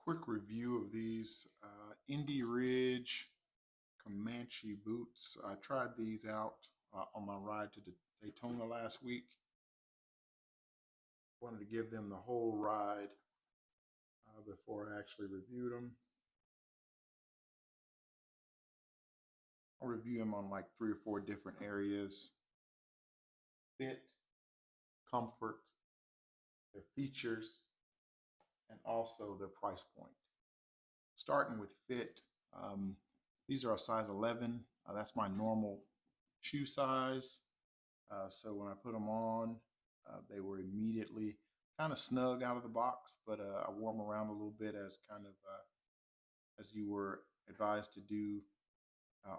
Quick review of these Indy Ridge Comanche boots. I tried these out on my ride to Daytona last week. Wanted to give them the whole ride before I actually reviewed them. I'll review them on like 3 or 4 different areas: fit, comfort, their features, and also their price point. Starting with fit, these are a size 11. That's my normal shoe size. So when I put them on, they were immediately kind of snug out of the box, but I wore them around a little bit as as you were advised to do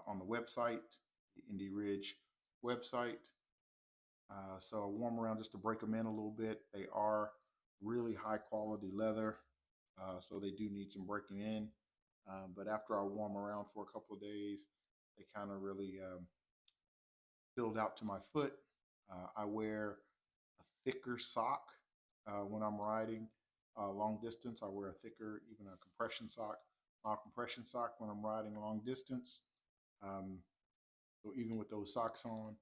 on the website, the Indy Ridge website. So I wore them around just to break them in a little bit. They are really high quality leather, so they do need some breaking in. But after I wore them around for a couple of days, they kind of really filled out to my foot. I wear a thicker sock when I'm riding long distance. I wear a thicker, even a compression sock, mild compression sock when I'm riding long distance. So even with those socks on,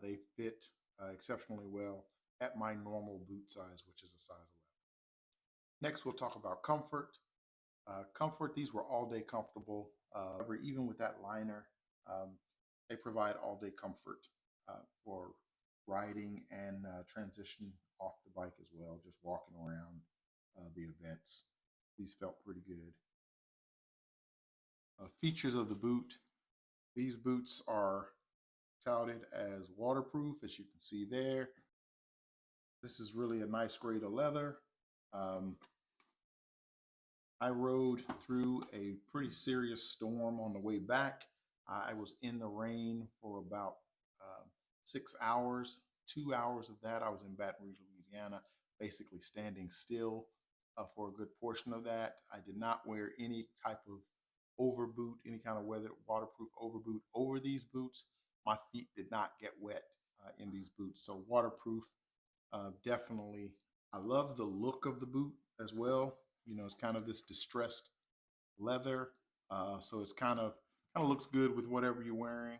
they fit exceptionally well at my normal boot size, which is a size 11. Next, we'll talk about comfort. Comfort, these were all day comfortable. Even with that liner, they provide all day comfort for riding and transition off the bike as well, just walking around the events. These felt pretty good. Features of the boot. These boots are touted as waterproof, as you can see there. This is really a nice grade of leather. I rode through a pretty serious storm on the way back. I was in the rain for about 6 hours. 2 hours of that, I was in Baton Rouge, Louisiana, basically standing still for a good portion of that. I did not wear any type of overboot, any kind of waterproof overboot over these boots. My feet did not get wet in these boots. So waterproof, definitely. I love the look of the boot as well. You know, it's kind of this distressed leather. So it's kind of looks good with whatever you're wearing.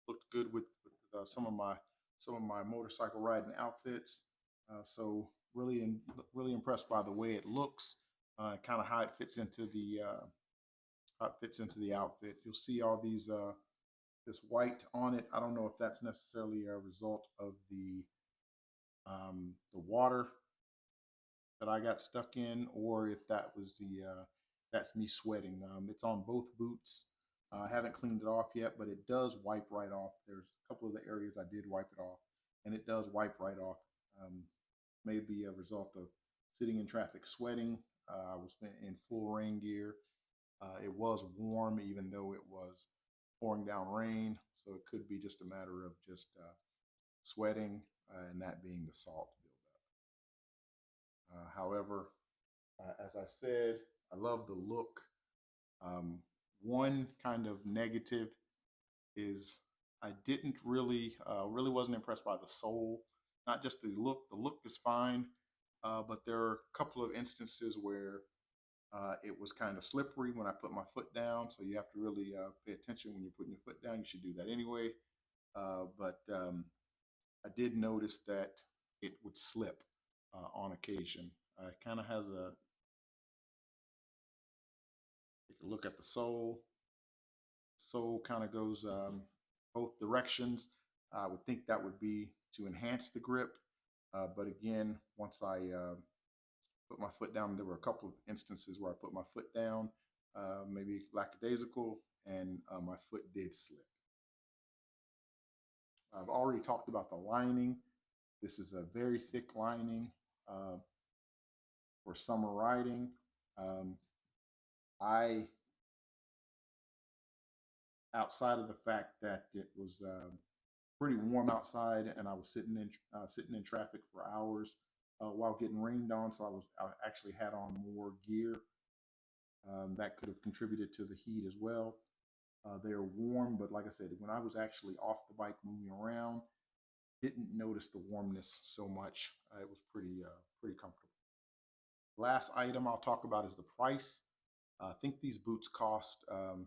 Looked good with some of my motorcycle riding outfits. So really impressed by the way it looks, kind of how it fits into the outfit. You'll see all these this white on it. I don't know if that's necessarily a result of the water that I got stuck in, or if that was that's me sweating. It's on both boots. I haven't cleaned it off yet, but it does wipe right off. There's a couple of the areas I did wipe it off, and it does wipe right off. Maybe a result of sitting in traffic sweating. I was in full rain gear. It was warm, even though it was pouring down rain, so it could be just a matter of just sweating and that being the salt buildup. However, as I said, I love the look. One kind of negative is I didn't really wasn't impressed by the sole. Not just the look. The look is fine, but there are a couple of instances where it was kind of slippery when I put my foot down. So you have to really pay attention when you're putting your foot down. You should do that anyway. But I did notice that it would slip on occasion. It kind of has take a look at the sole. Sole kind of goes both directions. I would think that would be to enhance the grip. But again, once I put my foot down, there were a couple of instances where I put my foot down, maybe lackadaisical, and my foot did slip. I've already talked about the lining. This is a very thick lining for summer riding. Outside of the fact that it was pretty warm outside and I was sitting in traffic for hours while getting rained on, so I actually had on more gear. That could have contributed to the heat as well. They're warm, but like I said, when I was actually off the bike moving around, didn't notice the warmness so much. It was pretty comfortable. Last item I'll talk about is the price. I think these boots cost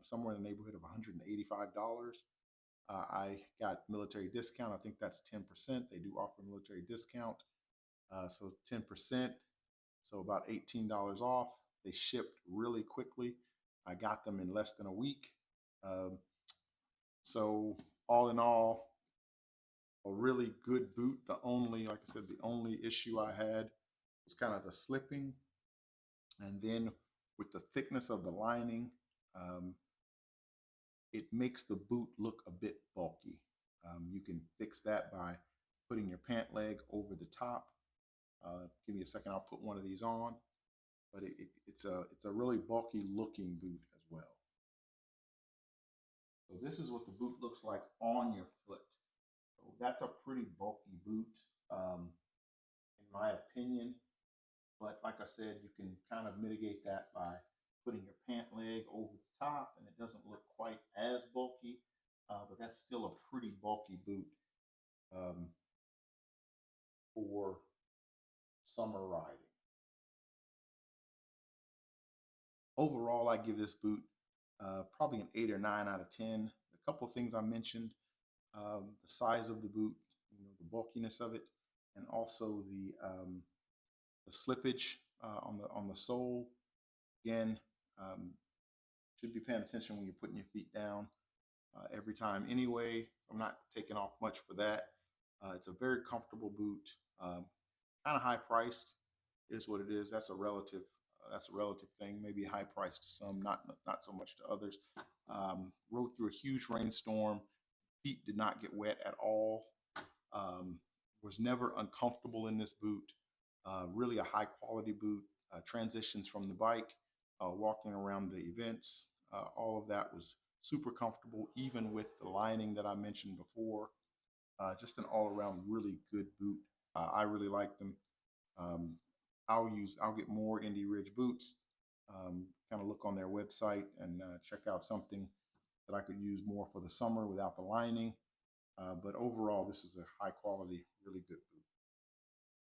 somewhere in the neighborhood of $185. I got military discount. I think that's 10%. They do offer military discount. So 10%, so about $18 off. They shipped really quickly. I got them in less than a week. Um, so all in all, a really good boot. The only, like I said, the only issue I had was kind of the slipping. And then with the thickness of the lining, um, it makes the boot look a bit bulky. You can fix that by putting your pant leg over the top. Give me a second, I'll put one of these on. But it's a really bulky looking boot as well. So this is what the boot looks like on your foot. So that's a pretty bulky boot, in my opinion. But like I said, you can kind of mitigate that by putting your pant leg over the top, and it doesn't look quite as bulky, but that's still a pretty bulky boot um, for summer riding. Overall, I give this boot probably an 8 or 9 out of 10. A couple of things I mentioned, the size of the boot, the bulkiness of it, and also the slippage on the sole. Again, um, should be paying attention when you're putting your feet down every time anyway. I'm not taking off much for that. It's a very comfortable boot, kind of high priced is what it is. That's a relative thing. Maybe high price to some, not so much to others. Rode through a huge rainstorm. Feet did not get wet at all. Was never uncomfortable in this boot. Really a high quality boot. Transitions from the bike, walking around the events, all of that was super comfortable, even with the lining that I mentioned before. Just an all around really good boot. I really like them. Um, I'll get more Indie Ridge boots. Kind of look on their website and check out something that I could use more for the summer without the lining. But overall, this is a high quality, really good boot.